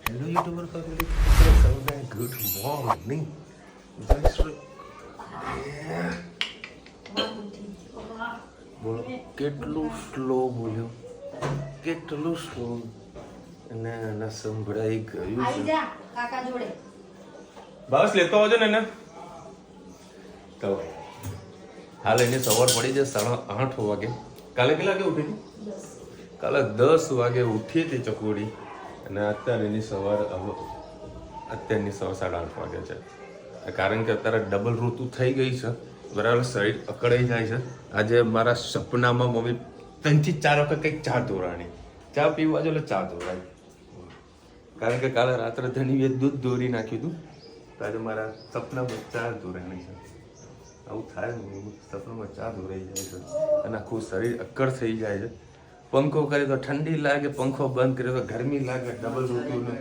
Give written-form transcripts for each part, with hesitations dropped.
Hello YouTuber public, સૌને good morning. બોલો કેટલું સ્લો બોલ્યો, કેટલું સ્લો અને સંભળાઈ ગયું છે. કાકા જોડે બસ લેતો આવજો ને એને. તો હાલ એને સવાર પડી જાય 8:30 વાગે. કાલે કેટલા વાગે ઉઠી હતી? કાલે 10 વાગે ઉઠી હતી ચકોડી, અને અત્યારે એની સવાર અત્યારની સવાર 8:30 વાગે છે. કારણ કે અત્યારે ડબલ ઋતુ થઈ ગઈ છે, બરાબર. શરીર અકળાઈ જાય છે. આજે મારા સપનામાં મમ્મી 3 થી 4 વખત કંઈક ચા ધોરાણી, ચા પીવા જો એટલે ચા ધોરાય. કારણ કે કાલે રાત્રે ધણીએ દૂધ દોરી નાખ્યું હતું, તો આજે મારા સપનામાં ચા ધોરાણી છે. આવું થાય, સપનામાં ચા ધોરાઈ જાય છે અને આખું શરીર અક્કડ થઈ જાય છે. પંખો કરે તો ઠંડી લાગે, પંખો બંધ કરે તો ગરમી લાગે, ડબલ ઋતુને.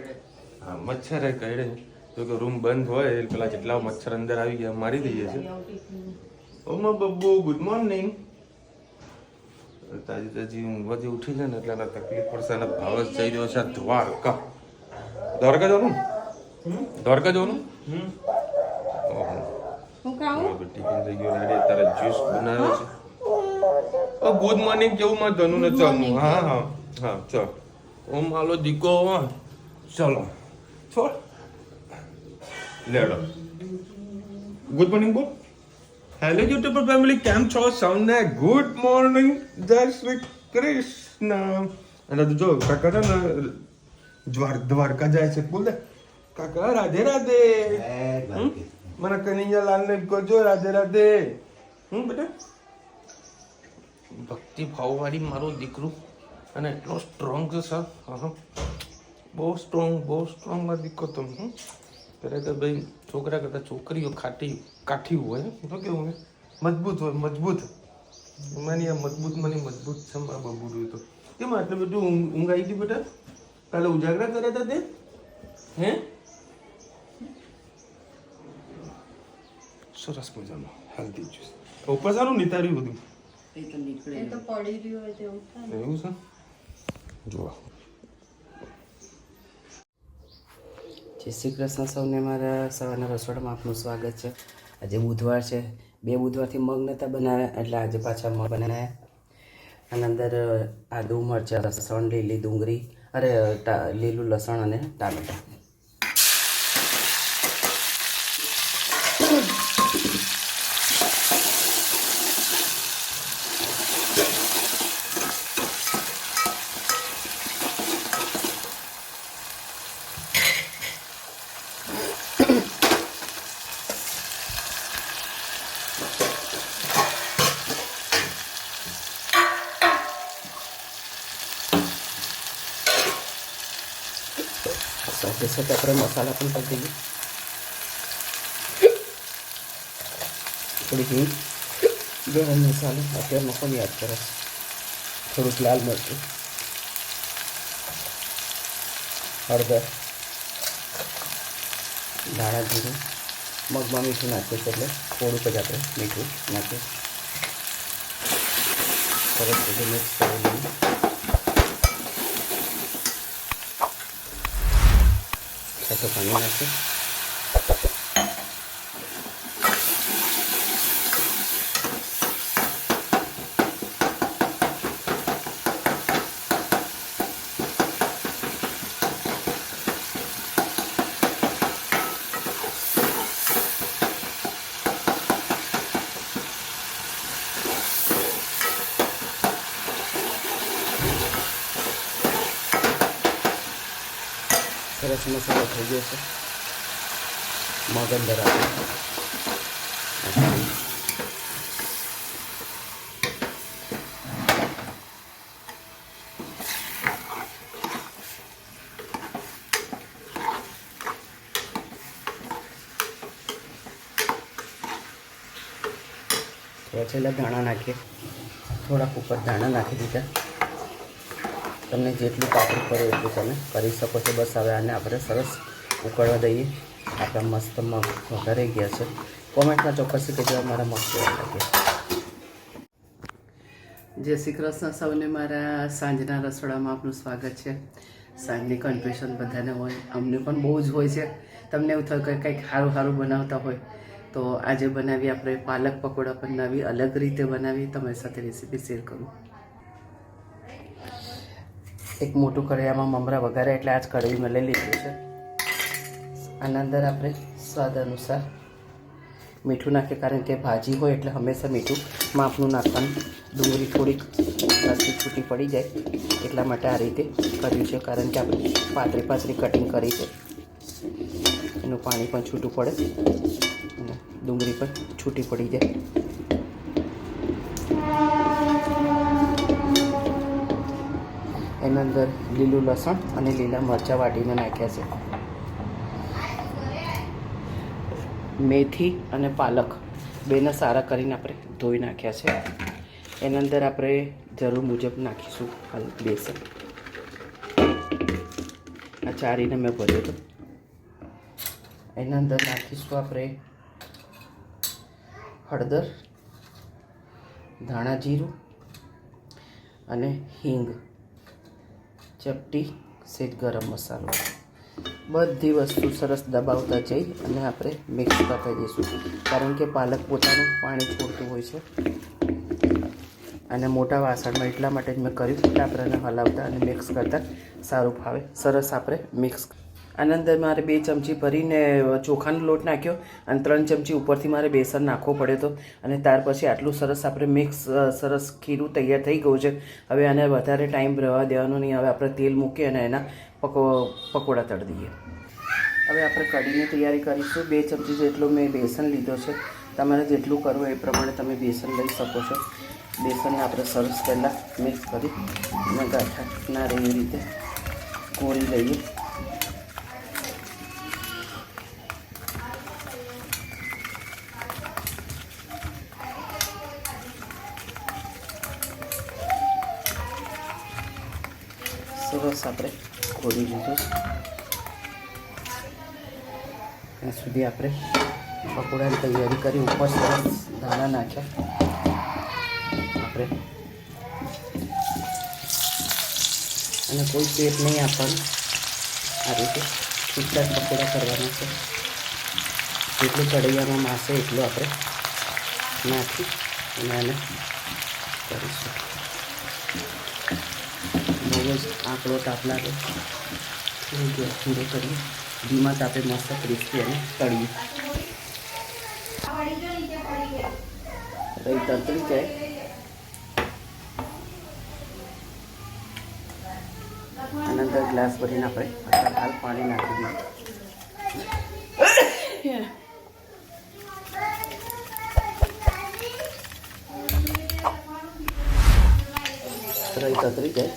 હા, મચ્છરે કરડે તો કે રૂમ બંધ હોય એટલે પેલા જેટલા મચ્છર અંદર આવી ગયા મારી દઈએ છે. ઓમા બબ્બુ ગુડ મોર્નિંગ. તાજી તાજી ઊંઘવાથી ઉઠી જાય ને એટલે એના તકલીફ પડશે. અને ભાવસ જઈ રહ્યો છે દ્વારકા. દ્વારકા જવાનું? દ્વારકા જવાનું? ટિફિન થઈ ગયો રેડી. અત્યારે જ્યુસ બનાવ્યો છે. ગુડ મોર્નિંગ કેવું માં ધનુ ને ચાલનું. હા હા હા ચાલ. ઓમ આલો દીકો. ચલો છોડ લેડો. ગુડ મોર્નિંગ બોલ. હેલો યુટ્યુબર ફેમિલી, કેમ છો સૌને? ગુડ મોર્નિંગ, જય શ્રી કૃષ્ણ. અને જો કાકા છે ને દ્વારકા જાય છે. બોલ દે કાકા રાધે રાધે. મને કનૈયાલાલ ને કહો રાધે રાધે. બેટા ભક્તિ ભાવવાળી મારો દીકરો, અને એટલો સ્ટ્રોંગ છે સર. હા, બહુ સ્ટ્રોંગ મારો દીકરો તમે. ખરેખર ભાઈ છોકરા કરતા છોકરીઓ કાઠી હોય. તો કેવું હોય, મજબૂત હોય, મજબૂત. માની આ મજબૂત છે મારા બબુડું. તો કેમ આટલું બધું ઊંઘ આવી ગઈ બેટા? કાલે ઉજાગરા કર્યા હતા તે? હે, સરસ મજાનો હેલ્ધી જ્યુસ. ઉપર સારું નિતાર્યું બધું. એવું છે. જો જય શ્રી કૃષ્ણ સૌને. મારા સવારના રસોડામાં આપનું સ્વાગત છે. આજે બુધવાર છે. 2 બુધવારથી મગ નહોતા બનાવ્યા, એટલે આજે પાછા મગ બનાવ્યા. અને અંદર આદુ, મરચાં, લસણ, લીલી ડુંગળી, લીલું લસણ અને ટામેટાં. સાથે સાથે આપણે મસાલા પણ કરી દઈએ. થોડીક હિંગ, ગરમ મસાલો અત્યારનો પણ યાદ કરો. થોડુંક લાલ મરચું, હળદર, ધાણા જીરું. મગમાં મીઠું નાખ્યું છે એટલે થોડુંક જ આપણે મીઠું નાખીએ. સરસ બધું મિક્સ કરી લઈએ. સાથે પાણી નાખીએ. સરસ મસાલો થઈ ગયો છે. મગ અંદર આપણે થોડા છેલ્લા ધાણા નાખીએ. થોડાક ઉપર ધાણા નાખી દીધા. તમને જેટલું કાપડ પડે એટલું તમે કરી શકો છો. બસ હવે આને આપણે સરસ ઉકળવા દઈએ. આપણા મસ્ત મગ વઘારાઈ ગયા છે. કોમેન્ટમાં ચોક્કસથી કહેજો મારા મગ કેવા લાગે. જય શ્રી કૃષ્ણ સૌને. મારા સાંજના રસોડામાં આપનું સ્વાગત છે. સાંજની કન્ફ્યુઝન બધાને હોય, અમને પણ બહુ જ હોય છે. તમને એવું થયું કે કંઈક સારું સારું બનાવતા હોય તો આજે બનાવી આપણે પાલક પકોડા પણ નવી અલગ રીતે બનાવી તમારી સાથે રેસીપી શેર કરું. એક મોટું કઢાઈમાં મમરા વઘારે એટલે આ જ કઢાઈમાં લઈ લીધું છે. આના અંદર આપણે સ્વાદ અનુસાર મીઠું નાખીએ, કારણ કે ભાજી હોય એટલે હંમેશા મીઠું માપનું નાખવાનું. ડુંગળી થોડીક છૂટી પડી જાય એટલા માટે આ રીતે કર્યું છે, કારણ કે આપણે પાતળી કટિંગ કરી છે. એનું પાણી પણ છૂટું પડે અને ડુંગળી પણ છૂટી પડી જાય. એના અંદર લીલું લસણ અને લીલા મરચાં વાટીને નાખ્યા છે. મેથી અને પાલક બેને સારા કરીને આપણે ધોઈ નાખ્યા છે. એના અંદર આપણે જરૂર મુજબ નાખીશું બેસન. આ ચારીને મેં ભર્યો હતો. એના અંદર નાખીશું આપણે હળદર, ધાણા જીરું અને હિંગ, ચપટી સેજ ગરમ મસાલો. બધી વસ્તુ સરસ દબાવતા જઈ અને આપણે મિક્સ કરતા જઈશું, કારણ કે પાલક પોતાનું પાણી છોડતું હોય છે. અને મોટા વાસણમાં એટલા માટે જ મેં કર્યું કે આપણને હલાવતા અને મિક્સ કરતાં સારું ફાવે. સરસ આપણે મિક્સ. આના અંદર મારે 2 ચમચી ભરીને ચોખાનો લોટ નાખ્યો અને 3 ચમચી ઉપરથી મારે બેસન નાખવો પડ્યો હતો. અને ત્યાર પછી આટલું સરસ આપણે મિક્સ સરસ ખીરું તૈયાર થઈ ગયું છે. હવે આને વધારે ટાઈમ રહેવા દેવાનું નહીં. હવે આપણે તેલ મૂકી અને એના પકોડા તળી દઈએ. હવે આપણે કઢીની તૈયારી કરીશું. 2 ચમચી જેટલું મેં બેસન લીધો છે. તમારે જેટલું કરવું એ પ્રમાણે તમે બેસન લઈ શકો છો. બેસનને આપણે સરસ પહેલાં મિક્સ કરી અને ગાંઠા ના રહે એવી રીતે કોરી લઈએ. સરસ આપણે ખોરી લીધું. ત્યાં સુધી આપણે પકોડાની તૈયારી કરી. ઉપર સરસ ધાણા નાખ્યા. આપણે અને કોઈ શેપ નહીં આપવાનું. આ રીતે છૂટા જ પકોડા કરવાના છે. જેટલું કઢૈયામાં માસે એટલું આપણે નાખી અને આને કરીશું. બહુ જ આંકડો તાપ લાગે. ગેસ ધીરો કરીએ, ધીમા તાપે મસ્ત ક્રિસ્પી અને તળીએ. રહી તંતરી જાય. આના અંદર ગ્લાસ ભરીને આપણે હાલ પાણી નાખી દઈએ. રહી તતરી જાય.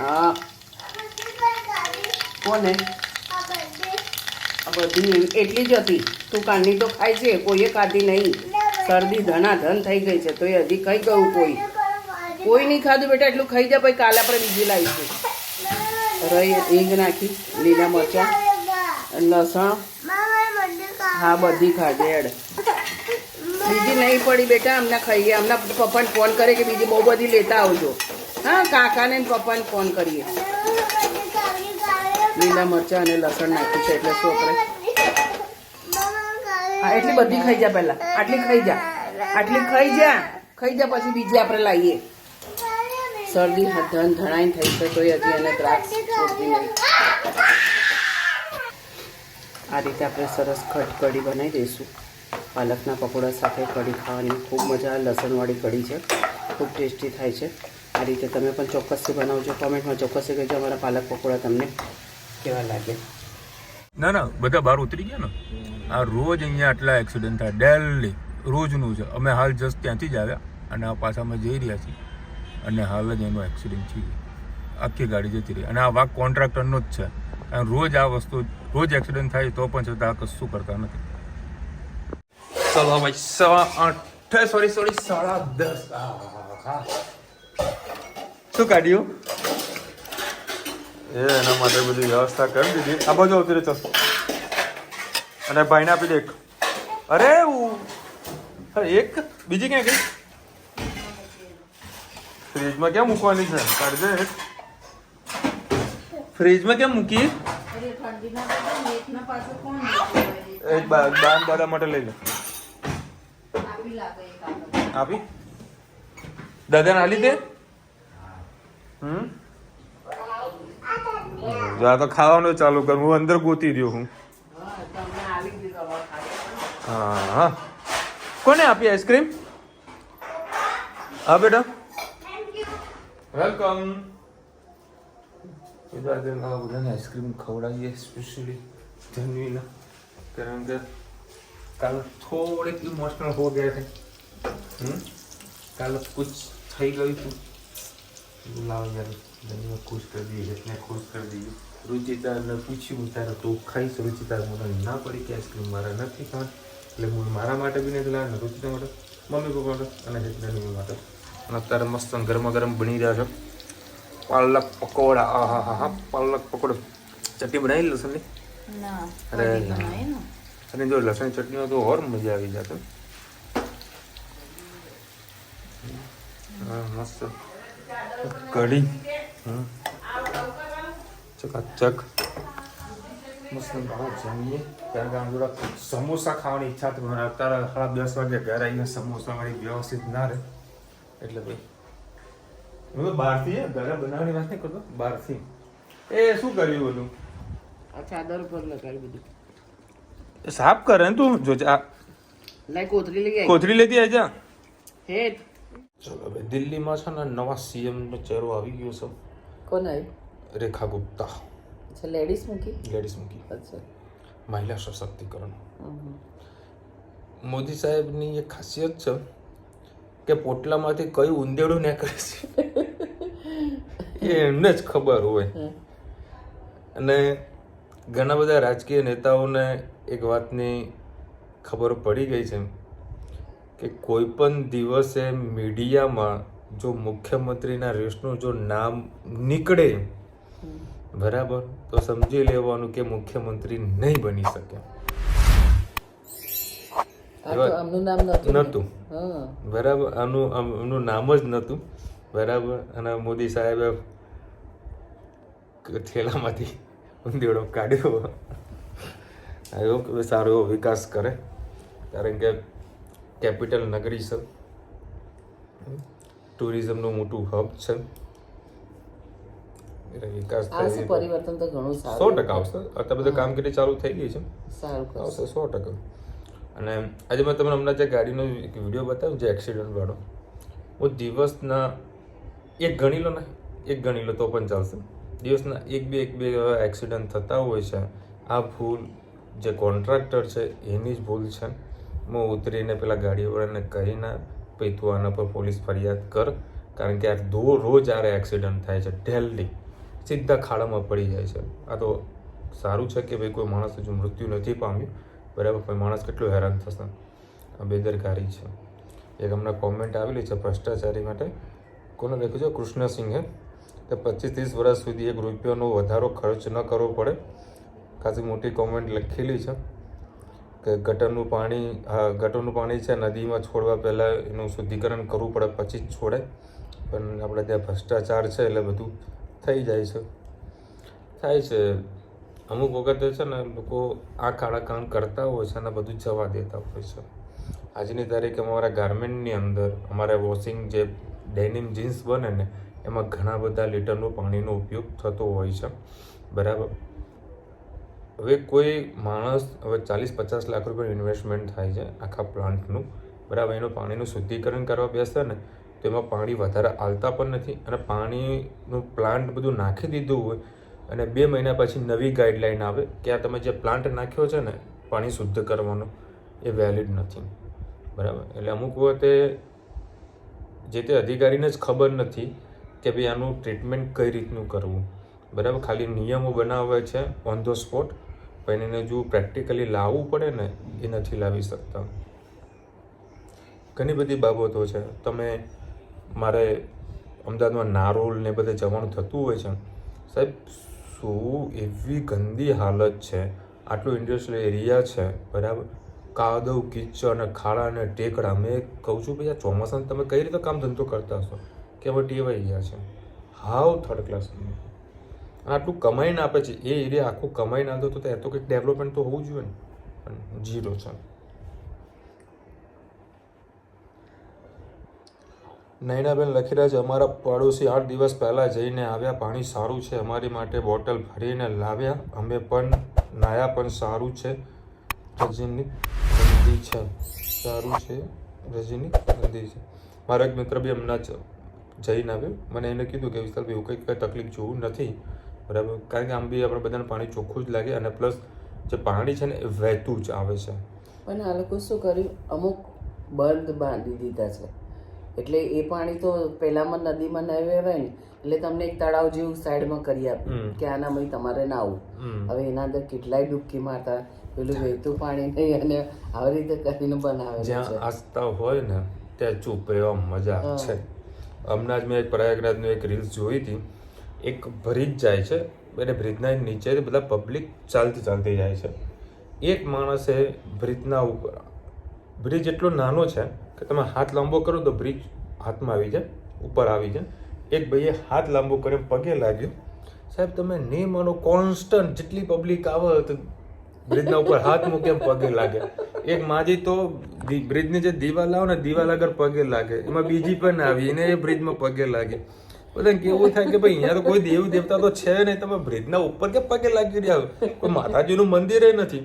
હા કોને આ બધી એટલી જ હતી. તું કાંડી તો ખાય છે, કોઈએ ખાધી નહીં. શરદી ધનાધન થઈ ગઈ છે તો એ હજી ખાઈ ગયું. કોઈ નહીં ખાધું બેટા. એટલું ખાઈ જાય. પછી કાલે આપણે બીજી લાવીશું. રહી હિંગ નાખી, લીલા મરચાં, લસણ. હા બધી ખાધી એડ. બીજી નહીં પડી બેટા. અમને ખાઈએ. અમને પપ્પાને ફોન કરે કે બીજી બહુ બધી લેતા આવજો. હા કાકાને પપ્પાને ફોન કરીએ. લીલા મરચાં અને લસણ નાખ્યું છે એટલે શું આપણે હા એટલી બધી ખાઈ જા. પહેલાં આટલી ખાઈ જા. આટલી ખાઈ જા. ખાઈ જા પછી બીજી આપણે લાવીએ. શરદી ધણાઈને થઈ છે તો હજી એને દ્રાક્ષ છોડતી નહીં. આ રીતે આપણે સરસ કઢી બનાવી દઈશું. પાલકના પકોડા સાથે કઢી ખાવાની ખૂબ મજા આવે. લસણવાળી કઢી છે, ખૂબ ટેસ્ટી થાય છે. આ રીતે તમે પણ ચોક્કસથી બનાવજો. કોમેન્ટમાં ચોક્કસથી કહેજો અમારા પાલક પકોડા તમને કેવા લાગે. ના ના બધા બહાર ઉતરી ગયા ને. આ રોજ અહીંયા આટલા એક્સિડન્ટ થાય ડેલી. રોજનું છે. અમે હાલ જસ્ટ ત્યાંથી જ આવ્યા અને આ પાછા અમે જઈ રહ્યા છીએ અને હાલ જ એનો એક્સિડન્ટ છે. આખી ગાડી જતી રહી. અને આ વાક કોન્ટ્રાક્ટરનો જ છે. અને રોજ આ વસ્તુ રોજ એક્સિડન્ટ થાય તો પણ છતાં આ કશું કરતા નથી. ચલો ભાઈ 10:10 શું કાઢ્યું એના માટે બધી વ્યવસ્થા કરી દીધી. આ બાજુ આવતી રહે ચસ. અને ભાઈને આપી દે એક. અરે એક બીજી ક્યાં ગઈ? ફ્રીજમાં ક્યાં મૂકવાની છે? કાઢી દે એક. ફ્રીજમાં કેમ મૂકી અરે ઠંડીના તો મેથના પાછું કોણ દેતું હોય? એક દાન દાદા માટે લઈ લે. આપી લાગે એક આગળ. આપી દાદાને આલી દે. જા તો ખાવાનું ચાલુ કર. હું અંદર ગોતી રહ્યો હું. હા તમને આવી ગયું તમારે ખાલી. હા કોને આપી આઈસ્ક્રીમ? હા બેટા વેલકમ. બધાને આઈસ્ક્રીમ ખવડાવીએ સ્પેશિયલી જન્વીને, કારણ કે કાલ થોડીક ઇમોશનલ હો ગયા થે. કાલ कुछ થઈ ગયું હતું. લાવ યાર જન્વીને ખુશ કરી દઈએ, એટલે ખુશ કરી દઈએ. રુચિતાને પૂછ્યું તારે તું ખાઈશ? રુચિતા મને ના પડી કે આઈસ્ક્રીમ મારા નથી ખાવા, એટલે હું મારા માટે બી નથી લાવ્યો, રુચિતા માટે, મમ્મી પપ્પા માટે અને હેતનાની માટે. અને અત્યારે મસ્ત ગરમા ગરમ બની રહ્યા છે પાલક પકોડા. આ હા હા હા પાલક પકોડો. ચટણી બનાવી લસણની? ના અરે કઢી બનાવી ને. અને જો લસણ ચટણી હોય તો ઓર મજા આવી જશે. હા મસ્ત કઢી. ચકાચક મસ્ત બહાર જમીએ. કારણ કે આમ થોડા સમોસા ખાવાની ઈચ્છા તો મને અત્યારે 10:30 વાગે ઘરે આવીને સમોસા વાળી વ્યવસ્થિત ના રહે, એટલે ભાઈ હું તો બહારથી ઘરે બનાવવાની વાત નહીં કરતો, બહારથી. એ શું કર્યું બધું? આ ચાદર ઉપર લગાડી બધું. સાફ કરે ને તું. જો આ લાઈ કોથળી લઈ આવી. કોથળી લેતી આવજા. હેઠ ચલો હવે દિલ્હીમાં છે ને નવા સીએમ નો ચહેરો આવી ગયો છે. કોણ આવ્યું? રેખા ગુપ્તા. અચ્છા લેડીઝ મૂકી. લેડીઝ મૂકી. અચ્છા મહિલા સશક્તિકરણ. હમ. મોદી સાહેબની એક ખાસિયત છે કે પોટલામાંથી કયું ઉંદેડું નીકળે છે એ એમને જ ખબર હોય. અને ઘણા બધા રાજકીય નેતાઓને એક વાતની ખબર પડી ગઈ છે કે કોઈ પણ દિવસે મીડિયામાં જો મુખ્યમંત્રીના રેસનું જો નામ નીકળે બરાબર તો સમજી લેવાનું કે મુખ્યમંત્રી નહીં બની શકે. આ તો આમનું નામ નહોતું હા બરાબર, આનું નામ જ નહોતું બરાબર. અને મોદી સાહેબે થેલામાંથી ઉંદેડો કાઢ્યો. આવ્યો કે સારો એવો વિકાસ કરે, કારણ કે કેપિટલ નગરી છે, ટુરિઝમનું મોટું હબ છે, એટલે વિકાસ આવશે થાય પરિવર્તન તો ઘણું સારું 100% આવશે. અત્યારે બધું કામગીરી ચાલુ થઈ ગઈ છે, સારું કરશે. આવશે 100%. અને આજે મેં તમને હમણાં જે ગાડીનો એક વિડીયો બતાવ્યો જે એક્સિડન્ટ વાળો, હું દિવસના એક ગણી લો ને, એક ગણી લો તો પણ ચાલશે, દિવસના એક બે એક્સિડન્ટ થતા હોય છે. આ ભૂલ જે કોન્ટ્રાક્ટર છે એની જ ભૂલ છે. હું ઉતરીને પેલા ગાડીવાળાને કહીને ભાઈ તું આના પર પોલીસ ફરિયાદ કર, કારણ કે આ રોજ આ એક્સિડન્ટ થાય છે ડેલી, સીધા ખાડામાં પડી જાય છે. આ તો સારું છે કે ભાઈ કોઈ માણસ હજુ મૃત્યુ નથી પામ્યું બરાબર, કોઈ માણસ કેટલું હેરાન થશે. આ બેદરકારી છે. એક હમણાં કોમેન્ટ આવેલી છે ભ્રષ્ટાચારી માટે. કોને લખ્યું છે? કૃષ્ણસિંહે, કે 25-30 વર્ષ સુધી ₹1 વધારો ખર્ચ ન કરવો પડે. ખાસી મોટી કોમેન્ટ લખેલી છે કે ગટરનું પાણી છે નદીમાં છોડવા પહેલાં એનું શુદ્ધિકરણ કરવું પડે પછી જ છોડાય. પણ આપણે ત્યાં ભ્રષ્ટાચાર છે એટલે બધું થઈ જાય છે, થાય છે. અમુક વખતે છે ને લોકો આ કાળા કામ કરતા હોય છે અને બધું જવા દેતા હોય છે. આજની તારીખે અમારા ગાર્મેન્ટની અંદર અમારે વોશિંગ જે ડેનિમ જીન્સ બને ને એમાં ઘણા બધા લીટરનું પાણીનો ઉપયોગ થતો હોય છે બરાબર. હવે કોઈ માણસ હવે 40-50 લાખ રૂપિયાનું ઇન્વેસ્ટમેન્ટ થાય છે આખા પ્લાન્ટનું બરાબર. એનું પાણીનું શુદ્ધિકરણ કરવા બેસે ને તો એમાં પાણી વધારે આવતા પણ નથી, અને પાણીનું પ્લાન્ટ બધું નાખી દીધું હોય અને 2 મહિના પછી નવી ગાઈડલાઈન આવે કે આ તમે જે પ્લાન્ટ નાખ્યો છે ને પાણી શુદ્ધ કરવાનો એ વેલિડ નથી બરાબર. એટલે અમુક વખતે જે તે અધિકારીને જ ખબર નથી કે ભાઈ આનું ટ્રીટમેન્ટ કઈ રીતનું કરવું બરાબર. ખાલી નિયમો બનાવે છે ઓન ધ સ્પોટ, પણ એને જો પ્રેક્ટિકલી લાવવું પડે ને એ નથી લાવી શકતા. ઘણી બધી બાબતો છે. તમે મારે અમદાવાદમાં નારોલ ને બધે જવાનું થતું હોય છે સાહેબ, શું એવી ગંદી હાલત છે, આટલું ઇન્ડસ્ટ્રીયલ એરિયા છે બરાબર, કાદવ કીચડ અને ખાડા અને ટેકડા. મેં કહું છું ભાઈ આ ચોમાસામાં તમે કઈ રીતે કામ ધંધો કરતા હશો કે હવે ટેવાઈ ગયા છે હાવ થર્ડ ક્લાસ. આટલું કમાઈને આપે છે એ એરિયા આખું કમાઈને આપતો તો એ તો કંઈક ડેવલપમેન્ટ તો હોવું જોઈએ ને, પણ ઝીરો છે. નૈનાબેન લખી રહ્યા છે, અમારા પડોશી 8 દિવસ પહેલા જઈને આવ્યા, પાણી સારું છે, અમારી માટે બોટલ ભરીને લાવ્યા, અમે પણ નાયા, પણ સારું છે. રજની ગંદી છે, સારું છે, રજની ગંદી છે. મારો એક મિત્ર બી હમણાં જઈને આવ્યો, મને એને કીધું કે વિશાલભાઈ એવું કંઈ તકલીફ જોવું નથી, બરાબર, કારણ કે આમ બી આપણે બધાને પાણી ચોખ્ખું જ લાગે, અને પ્લસ જે પાણી છે ને એ વહેતું જ આવે છે. પણ આ લોકો શું કર્યું, અમુક બંધ બાંધી દીધા છે, એટલે એ પાણી તો પહેલામાં નદીમાં ન વહેવાય ને, એટલે તમને એક તળાવ જેવું સાઈડમાં કરી આપ્યું કે આનામાં તમારે નાવું. હવે એના અંદર કેટલાય ડૂબકી મારતા, પેલું વહેતું પાણી નહીં, અને આવી રીતે કરીને બનાવે જ્યાં આસ્થા હોય ને ત્યાં ચૂપ રહેવા મજા છે. હમણાં જ મેં એક પ્રયાગરાજનું એક રીલ્સ જોઈ હતી, એક બ્રિજ જાય છે, એટલે બ્રિજના નીચે બધા પબ્લિક ચાલતી જાય છે. એક માણસે બ્રિજના ઉપર, બ્રિજ એટલો નાનો છે કે તમે હાથ લાંબો કરો તો બ્રિજ હાથમાં આવી જાય, ઉપર આવી જાય. એક ભાઈએ હાથ લાંબો કરીને પગે લાગ્યો. સાહેબ તમે નહીં માનો, કોન્સ્ટન્ટ જેટલી પબ્લિક આવે તો બ્રિજના ઉપર હાથ મૂકે પગે લાગે. એક માજી તો બ્રિજની જે દિવાલ આવે ને, દિવાલ આગળ પગે લાગે, એમાં બીજી પણ આવી, એને એ બ્રિજમાં પગે લાગે. બધાને કેવું થાય કે ભાઈ અહીંયા તો કોઈ દેવ દેવતા તો છે નહીં, તમે બ્રિજના ઉપર કે પગે લાગી રહ્યા, કોઈ માતાજીનું મંદિર નથી.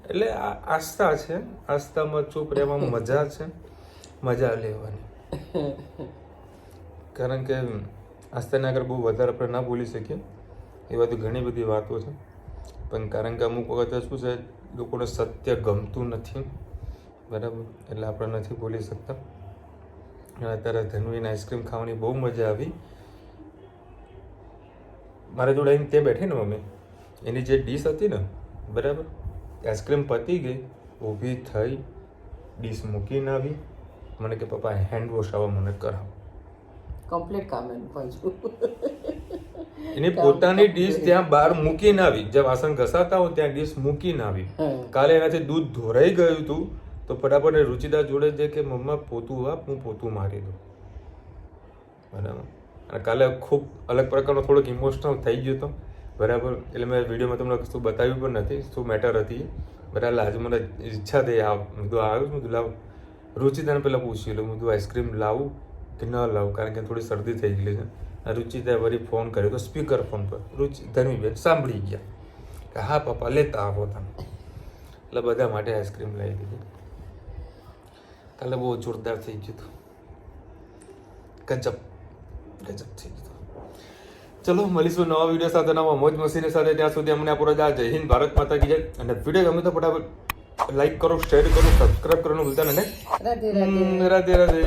એટલે આ આસ્થા છે, આસ્થામાં ચૂપ રહેવામાં મજા છે, મજા લેવાની. કારણ કે આસ્થાને આગળ બહુ વધારે આપણે ના બોલી શકીએ, એ બધી ઘણી બધી વાતો છે, પણ કારણ કે અમુક વખતે શું છે, લોકોને સત્ય ગમતું નથી, બરાબર, એટલે આપણે નથી બોલી શકતા. અત્યારે ધનવીને આઈસ્ક્રીમ ખાવાની બહુ મજા આવી. મારા જોડે આવીને તે બેઠી ને મમ્મી, એની જે ડીશ હતી ને, બરાબર, આઈસ્ક્રીમ પતી ગઈ, ઊભી થઈ, ડીશ મૂકીને આવી, મને કે પપ્પા હેન્ડ વોશ આવો મને કરાવો. કમ્પ્લીટ કામ એનું પાછું. એની પોતાની ડીશ ત્યાં બહાર મૂકીને આવી, જે વાસણ ઘસાતા હોય ત્યાં ડીશ મૂકીને આવી. કાલે એનાથી દૂધ ધોરાઈ ગયું હતું તો ફટાફટ રુચિદા જોડે છે કે મમ્મા પોતું આપ, હું પોતું મારી દઉં, બરાબર. અને કાલે ખૂબ અલગ પ્રકારનો થોડોક ઇમોશનલ થઈ ગયો હતો, બરાબર, એટલે મેં વિડીયોમાં તમને કશું બતાવ્યું પણ નથી શું મેટર હતી, બરાબર. આજે મને ઈચ્છા થઈ બધું આવ્યું, હું લાવ રુચિદાને પહેલાં પૂછી લઉં, બધું આઈસ્ક્રીમ લાવું કે ન લાવું, કારણ કે થોડી શરદી થઈ ગયેલી છે. રુચિદાએ વળી ફોન કર્યો તો સ્પીકર ફોન પર ધનવીબેન સાંભળી ગયા કે હા પપ્પા લેતા આવો તમે, એટલે બધા માટે આઈસ્ક્રીમ લઈ દીધી. કાલે બહુ જોરદાર થઈ ગયું હતું, ગજબ થઈ ગયું. ચલો મળીશું નવા વિડીયો સાથે, નવા મોજ મસ્તીની સાથે. ત્યાં સુધી અમને આપણો જય હિન્દ, ભારત માતા કી જય. અને વિડીયો ગમે તો ફટાફટ લાઈક કરો, શેર કરો, સબસ્ક્રાઈબ કરવાનું ભૂલતા નહીં. રાધે રાધે.